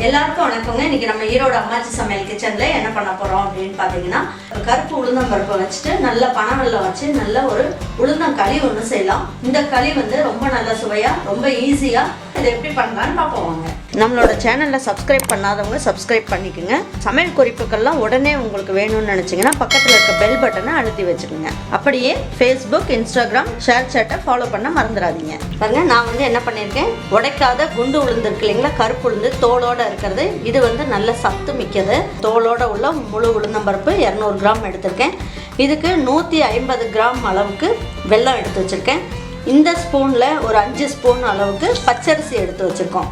எல்லாருக்கும் வணக்கங்க. இன்னைக்கு நம்ம ஈரோடு அம்மாச்சி சமையல் கிச்சன்ல என்ன பண்ண போறோம் அப்படின்னு பாத்தீங்கன்னா, கருப்பு உளுந்தம்பருப்பை வச்சுட்டு நல்ல பனவெல்லம் வச்சு நல்ல ஒரு உளுந்தங்களி ஒன்று செய்யலாம். இந்த களி ரொம்ப நல்ல சுவையா ரொம்ப ஈஸியா இதை எப்படி பண்ணலான்னு பார்ப்போம் வாங்க. நம்மளோட சேனல்ல சப்ஸ்கிரைப் பண்ணாதவங்க சப்ஸ்கிரைப் பண்ணிக்கோங்க. சமையல் குறிப்புகள்லாம் உடனே உங்களுக்கு வேணும்னு நினைச்சீங்கன்னா பக்கத்துல இருக்க பெல் பட்டனை அழுத்தி வச்சுக்கோங்க. அப்படியே ஃபேஸ்புக், இன்ஸ்டாகிராம், ஷேர் சேட்டை ஃபாலோ பண்ண மறந்துடாதீங்க. பாருங்க, நான் என்ன பண்ணியிருக்கேன், உடைக்காத குண்டு உளுந்து இருக்கு இல்லைங்களா, கருப்பு உளுந்து தோலோட இருக்கிறது. இது நல்ல சத்து மிக்கது. தோலோட உள்ள முழு உளுந்தம்பருப்பு 200 கிராம் எடுத்திருக்கேன். இதுக்கு 150 கிராம் அளவுக்கு வெல்லம் எடுத்து வச்சிருக்கேன். இந்த ஸ்பூன்ல ஒரு 5 ஸ்பூன் அளவுக்கு பச்சரிசி எடுத்து வச்சிருக்கோம்.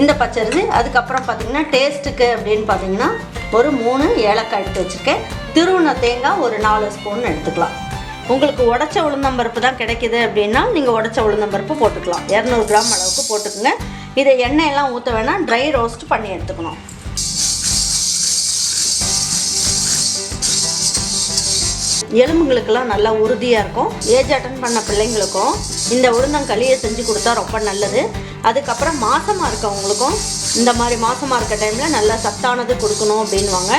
இந்த பச்சரிசி அதுக்கப்புறம் பார்த்தீங்கன்னா டேஸ்ட்டுக்கு அப்படின்னு பார்த்தீங்கன்னா ஒரு 3 ஏலக்காய் எடுத்து வச்சுருக்கேன். திருவுண தேங்காய் ஒரு 4 ஸ்பூன் எடுத்துக்கலாம். உங்களுக்கு உடச்ச உளுந்தம்பருப்பு தான் கிடைக்கிது அப்படின்னா நீங்கள் உடச்ச உளுந்தம்பருப்பு போட்டுக்கலாம். 200 கிராம் அளவுக்கு போட்டுக்குங்க. இதை எண்ணெயெல்லாம் ஊற்ற வேணாம், ட்ரை ரோஸ்ட் பண்ணி எடுத்துக்கணும். எலும்புகளுக்கெல்லாம் நல்லா உறுதியாக இருக்கும். ஏஜ் அட்டன் பண்ண பிள்ளைங்களுக்கும் இந்த உளுந்தங்களியை செஞ்சு கொடுத்தா ரொம்ப நல்லது. அதுக்கப்புறம் மாசமாக இருக்கவங்களுக்கும் இந்த மாதிரி மாசமாக இருக்க டைமில் நல்லா சத்தானது கொடுக்கணும் அப்படின்வாங்க.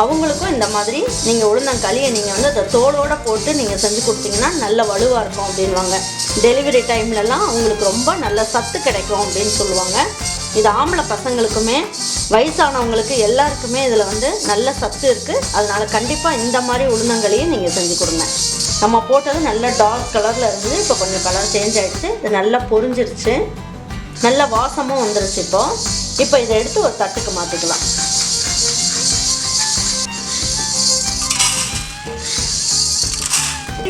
அவங்களுக்கும் இந்த மாதிரி நீங்கள் உளுந்தங்களியை நீங்கள் அந்த தோலோடு போட்டு நீங்கள் செஞ்சு கொடுத்தீங்கன்னா நல்ல வலுவாக இருக்கும் அப்படின்வாங்க. டெலிவரி டைம்லலாம் அவங்களுக்கு ரொம்ப நல்ல சத்து கிடைக்கும் அப்படின்னு சொல்லுவாங்க. இது ஆம்பளை பசங்களுக்குமே வயசானவங்களுக்கு எல்லாருக்குமே இதில் நல்ல சத்து இருக்குது. அதனால் கண்டிப்பாக இந்த மாதிரி உளுந்தங்களியை நீங்கள் செஞ்சு கொடுங்க. நம்ம போட்டது நல்ல டார்க் கலரில் இருந்தது. இப்போ கொஞ்சம் கலர் சேஞ்ச் ஆகிடுச்சு. இது நல்லா பொரிஞ்சிருச்சு, நல்ல வாசமும் வந்துருச்சு. இப்போ இதை எடுத்து ஒரு தட்டுக்கு மாற்றிக்கலாம்.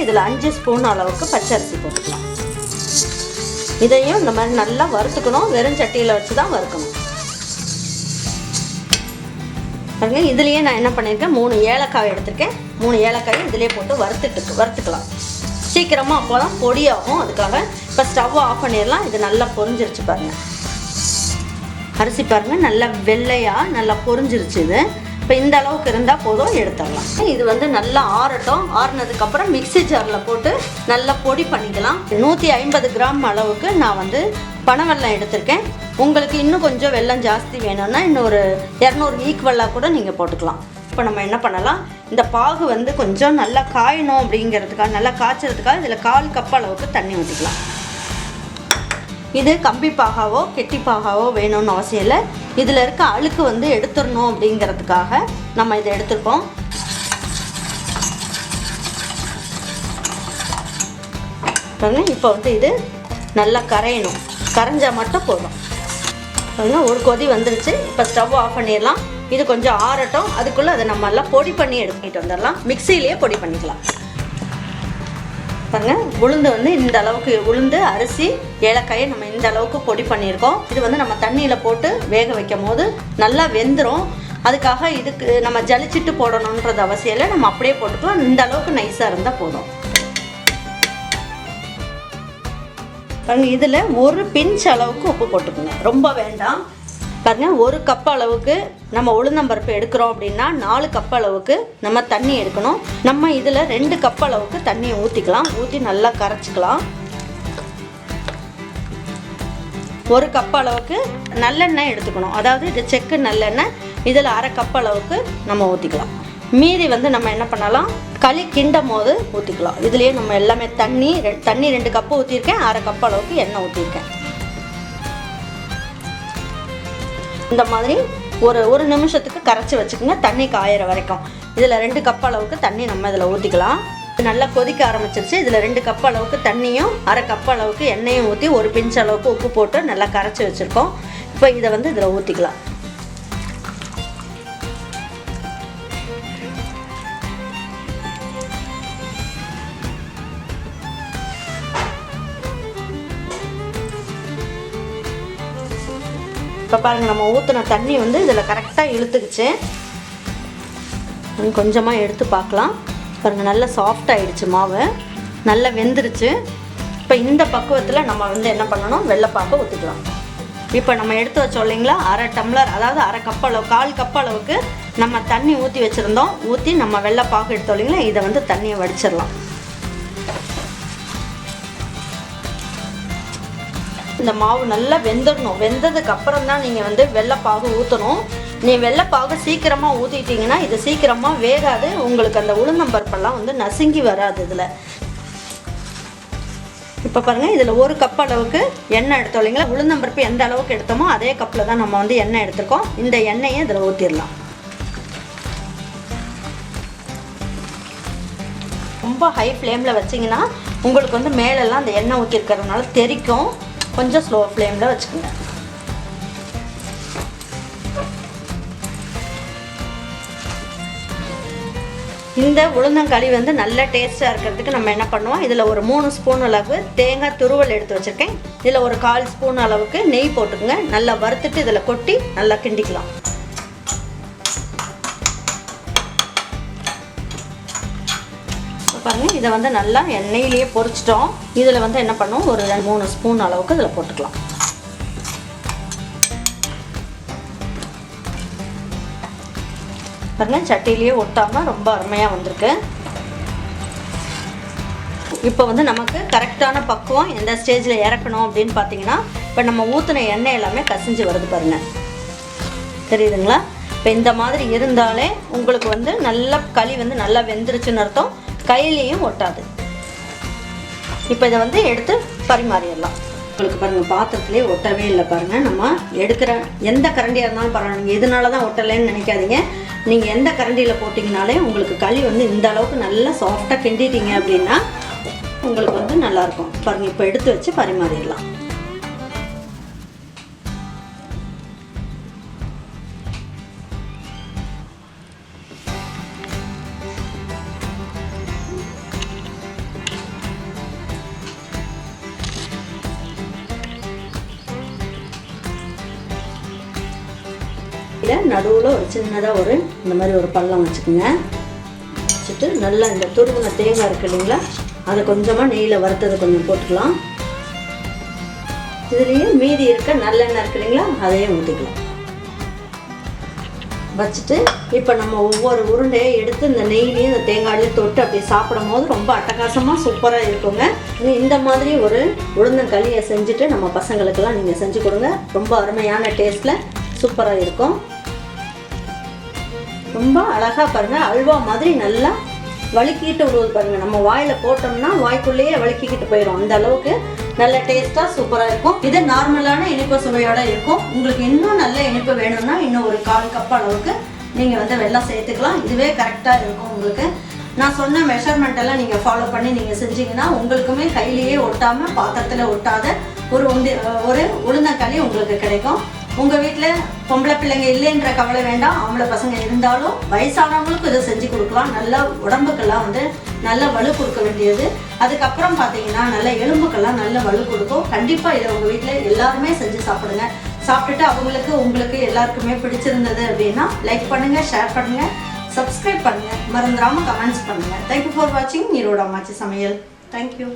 இதில் 5 ஸ்பூன் அளவுக்கு பச்சரிசி போட்டுக்கலாம். இதையும் இந்த மாதிரி நல்லா வறுத்துக்கணும். வெறும் சட்டியில் வச்சு தான் வறுக்கணும். பாருங்க, இதுலேயே நான் என்ன பண்ணியிருக்கேன், 3 ஏலக்காய் எடுத்திருக்கேன். 3 ஏலக்காயை இதிலே போட்டு வறுத்துக்கலாம். சீக்கிரமாக அப்போ தான் பொடியாகும். அதுக்காக இப்போ ஸ்டவ் ஆஃப் பண்ணிடலாம். இது நல்லா பொரிஞ்சிருச்சு பாருங்கள். அரிசி பாருங்கள் நல்லா வெள்ளையாக நல்லா பொரிஞ்சிருச்சு. இது இப்போ இந்த அளவுக்கு இருந்தால் போதும், எடுத்துடலாம். இது நல்லா ஆறட்டும். ஆறுனதுக்கப்புறம் மிக்சி ஜாரில் போட்டு நல்லா பொடி பண்ணிக்கலாம். 150 கிராம் அளவுக்கு நான் பனவெல்லம் எடுத்திருக்கேன். உங்களுக்கு இன்னும் கொஞ்சம் வெல்லம் ஜாஸ்தி வேணும்னா இன்னொரு 200 ஈக்குவலாக கூட நீங்கள் போட்டுக்கலாம். இப்போ நம்ம என்ன பண்ணலாம், இந்த பாகு கொஞ்சம் நல்லா காயணும் அப்படிங்கிறதுக்காக, நல்லா காய்ச்சறதுக்காக இதில் 1/4 கப் அளவுக்கு தண்ணி ஊற்றிக்கலாம். இது கம்பி பாகாவோ கெட்டி பாகாவோ வேணும்னு அவசியம் இல்லை. இதில் இருக்க அழுக்கு எடுத்துடணும் அப்படிங்கிறதுக்காக நம்ம இதை எடுத்துருக்கோம். இப்போ இது நல்லா கரையணும். கரைஞ்சால் மட்டும் போதும். ஒரு கொதி வந்துருச்சு. இப்போ ஸ்டவ் ஆஃப் பண்ணிடலாம். இது கொஞ்சம் ஆறட்டும். அதுக்குள்ளே அதை நம்ம எல்லாம் பொடி பண்ணி எடுத்துக்கிட்டு வந்துடலாம். மிக்சியிலேயே பொடி பண்ணிக்கலாம். பாருங்க, உளுந்து இந்த அளவுக்கு, உளுந்து, அரிசி, ஏலக்காயை நம்ம இந்த அளவுக்கு பொடி பண்ணியிருக்கோம். இது நம்ம தண்ணியில் போட்டு வேக வைக்கும் போது நல்லா வெந்துடும். அதுக்காக இதுக்கு நம்ம ஜலிச்சிட்டு போடணுன்றது அவசியம் இல்லை. நம்ம அப்படியே போட்டுக்கலாம். இந்த அளவுக்கு நைஸாக இருந்தால் போதும். பாருங்க, இதில் ஒரு பிஞ்ச் அளவுக்கு உப்பு போட்டுக்கோங்க, ரொம்ப வேண்டாம். பாருங்க, 1 கப் அளவுக்கு நம்ம உளுந்தம்பருப்பு எடுக்கிறோம் அப்படின்னா 4 கப் அளவுக்கு நம்ம தண்ணி எடுக்கணும். நம்ம இதில் 2 கப் அளவுக்கு தண்ணியை ஊற்றிக்கலாம். ஊற்றி நல்லா கரைச்சிக்கலாம். 1 கப் அளவுக்கு நல்லெண்ணெய் எடுத்துக்கணும். அதாவது இது செக்கு நல்லெண்ணெய். இதில் 1/2 கப் அளவுக்கு நம்ம ஊற்றிக்கலாம். மீதி நம்ம என்ன பண்ணலாம், களி கிண்டும் போது ஊற்றிக்கலாம். இதுலேயே நம்ம எல்லாமே தண்ணி 2 கப்பு ஊற்றிருக்கேன். 1/2 கப் அளவுக்கு எண்ணெய் ஊற்றிருக்கேன். இந்த மாதிரி ஒரு நிமிஷத்துக்கு கரைச்சி வச்சுக்கோங்க, தண்ணி காயிற வரைக்கும். இதில் 2 கப் அளவுக்கு தண்ணி நம்ம இதில் ஊற்றிக்கலாம். நல்லா கொதிக்க ஆரம்பிச்சிருச்சு. இதில் 2 கப் அளவுக்கு தண்ணியும் 1/2 கப் அளவுக்கு எண்ணெயும் ஊற்றி 1 பிஞ்ச் அளவுக்கு உப்பு போட்டு நல்லா கரைச்சி வச்சுருக்கோம். இப்போ இதை இதில் ஊற்றிக்கலாம். இப்போ பாருங்கள், நம்ம ஊற்றின தண்ணி இதில் கரெக்டாக இழுத்துக்குச்சு. கொஞ்சமாக எடுத்து பார்க்கலாம். பாருங்கள், நல்லா சாஃப்ட் ஆகிடுச்சு. மாவு நல்லா வெந்துருச்சு. இப்போ இந்த பக்குவத்தில் நம்ம என்ன பண்ணணும், வெள்ளைப்பாக்கை ஊற்றிக்கலாம். இப்போ நம்ம எடுத்து வச்சோம் இல்லைங்களா, 1/2 டம்ளர், அதாவது 1/2 கப் அளவு, 1/4 கப் அளவுக்கு நம்ம தண்ணி ஊற்றி வச்சுருந்தோம். ஊற்றி நம்ம வெள்ளைப்பாக்கு எடுத்தோம் இல்லைங்களா, இதை தண்ணியை வடிச்சிடலாம். இந்த மாவு நல்லா வெந்துடணும். வெந்ததுக்கு அப்புறம் தான் நீங்கள் வந்து வெள்ளைப்பாகு ஊற்றணும். நீ வெள்ளைப்பாகு சீக்கிரமாக ஊற்றிட்டிங்கன்னா இது சீக்கிரமாக வேகாது. உங்களுக்கு அந்த உளுந்தம்பருப்பெல்லாம் வந்து நசுங்கி வராது. இதில் இப்போ பாருங்கள், இதில் 1 கப் அளவுக்கு எண்ணெய் எடுத்தோம் இல்லைங்களா? உளுந்தம்பருப்பு எந்த அளவுக்கு எடுத்தோமோ அதே கப்பில் தான் நம்ம வந்து எண்ணெய் எடுத்துருக்கோம். இந்த எண்ணெயை இதில் ஊற்றிடலாம். ரொம்ப ஹை ஃப்ளேமில் வச்சிங்கன்னா உங்களுக்கு வந்து மேலெல்லாம் அந்த எண்ணெய் ஊற்றிருக்கிறதுனால தெரிக்கும். கொஞ்சம் ஸ்லோ ஃப்ளேமில் வச்சுக்கோங்க. இந்த உளுந்தங்களி வந்து நல்ல டேஸ்ட்டாக இருக்கிறதுக்கு நம்ம என்ன பண்ணுவோம், இதில் ஒரு 3 ஸ்பூன் அளவு தேங்காய் துருவல் எடுத்து வச்சுருக்கேன். இதில் ஒரு 1/4 ஸ்பூன் அளவுக்கு நெய் போட்டுக்கோங்க. நல்லா வறுத்துட்டு இதில் கொட்டி நல்லா கிண்டிக்கலாம். பாருங்கள், இதை வந்து நல்லா எண்ணெயிலேயே பொரிச்சிட்டோம். இதில் வந்து என்ன பண்ணுவோம், ஒரு 3 ஸ்பூன் அளவுக்கு இதில் போட்டுக்கலாம். பாருங்கள், சட்டியிலேயே ஒட்டாமல் ரொம்ப அருமையாக வந்திருக்கு. இப்போ வந்து நமக்கு கரெக்டான பக்குவம் எந்த ஸ்டேஜில் இறக்கணும் அப்படின்னு பார்த்தீங்கன்னா, இப்போ நம்ம ஊற்றின எண்ணெய் எல்லாமே கசிஞ்சு வருது பாருங்கள், தெரியுதுங்களா? இப்போ இந்த மாதிரி இருந்தாலே உங்களுக்கு வந்து நல்லா களி வந்து நல்லா வெந்துருச்சுன்னு அர்த்தம். கையிலையும் ஒட்டாது. இப்போ இதை வந்து எடுத்து பரிமாறிடலாம். உங்களுக்கு பாருங்கள், பாத்திரத்துலேயே ஒட்டவே இல்லை பாருங்கள். நம்ம எடுக்கிற எந்த கரண்டியாக இருந்தாலும் பரவாயில்ல. நீங்கள் எதனால தான் ஒட்டலைன்னு நினைக்காதீங்க. நீங்கள் எந்த கரண்டியில் போட்டிங்கனாலே உங்களுக்கு களி வந்து இந்த அளவுக்கு நல்லா சாஃப்டாக கிண்டிட்டீங்க அப்படின்னா உங்களுக்கு வந்து நல்லாயிருக்கும். பாருங்கள், இப்போ எடுத்து வச்சு பரிமாறிடலாம். நடுவில் ஒரு சின்னதாக இந்த மாதிரி ஒரு பள்ளம் வச்சுக்கோங்க. வச்சுட்டு நல்லா இந்த துருவின தேங்காய் இருக்குது இல்லைங்களா, அதை கொஞ்சமாக நெய்யில் வறுத்ததை கொஞ்சம் போட்டுக்கலாம். இதுலேயே மீதி இருக்க நல்லெண்ணெய் இருக்குது இல்லைங்களா, அதையே ஊற்றிக்கலாம். வச்சுட்டு இப்போ நம்ம ஒவ்வொரு உருண்டையை எடுத்து இந்த நெய்லேயும் இந்த தேங்காயிலையும் தொட்டு அப்படி சாப்பிடும் போது ரொம்ப அட்டகாசமாக சூப்பராக இருக்குங்க. இந்த மாதிரி ஒரு உளுந்தங்களியை செஞ்சுட்டு நம்ம பசங்களுக்கெல்லாம் நீங்கள் செஞ்சு கொடுங்க. ரொம்ப அருமையான டேஸ்ட்டில் சூப்பராக இருக்கும். ரொம்ப அழகாக பாருங்கள், அல்வா மாதிரி நல்லா வழுக்கிட்டு விடுவது பாருங்கள். நம்ம வாயில் போட்டோம்னா வாய்க்குள்ளேயே வழுக்கிக்கிட்டு போயிடும். அந்த அளவுக்கு நல்ல டேஸ்ட்டாக சூப்பராக இருக்கும். இது நார்மலான இனிப்பு சுவையோடு இருக்கும். உங்களுக்கு இன்னும் நல்ல இனிப்பு வேணும்னா இன்னும் ஒரு 1/4 கப் அளவுக்கு நீங்கள் வந்து வெல்லம் சேர்த்துக்கலாம். இதுவே கரெக்டாக இருக்கும் உங்களுக்கு. நான் சொன்ன மெஷர்மெண்ட் எல்லாம் நீங்கள் ஃபாலோ பண்ணி நீங்கள் செஞ்சீங்கன்னா உங்களுக்குமே கையிலேயே ஒட்டாமல் பாத்திரத்தில் ஒட்டாத ஒரு உளுந்தங்களி உங்களுக்கு கிடைக்கும். உங்கள் வீட்டில் பொம்பளை பிள்ளைங்க இல்லைன்ற கவலை வேண்டாம். ஆம்பளை பசங்க இருந்தாலும் வயசானவங்களுக்கும் இதை செஞ்சு கொடுக்கலாம். நல்லா உடம்புக்கெல்லாம் வந்து நல்ல வலு கொடுக்க வேண்டியது. அதுக்கப்புறம் பார்த்தீங்கன்னா நல்ல எலும்புக்கெல்லாம் நல்ல வலு கொடுக்கும். கண்டிப்பாக இதை உங்கள் வீட்டில் எல்லாருமே செஞ்சு சாப்பிடுங்க. சாப்பிட்டுட்டு உங்களுக்கு எல்லாருக்குமே பிடிச்சிருந்தது அப்படின்னா லைக் பண்ணுங்கள், ஷேர் பண்ணுங்கள், சப்ஸ்கிரைப் பண்ணுங்கள், மறந்துடாமல் கமெண்ட்ஸ் பண்ணுங்கள். தேங்க்யூ ஃபார் வாட்சிங் ஈரோடு அம்மாச்சி சமையல். தேங்க்யூ.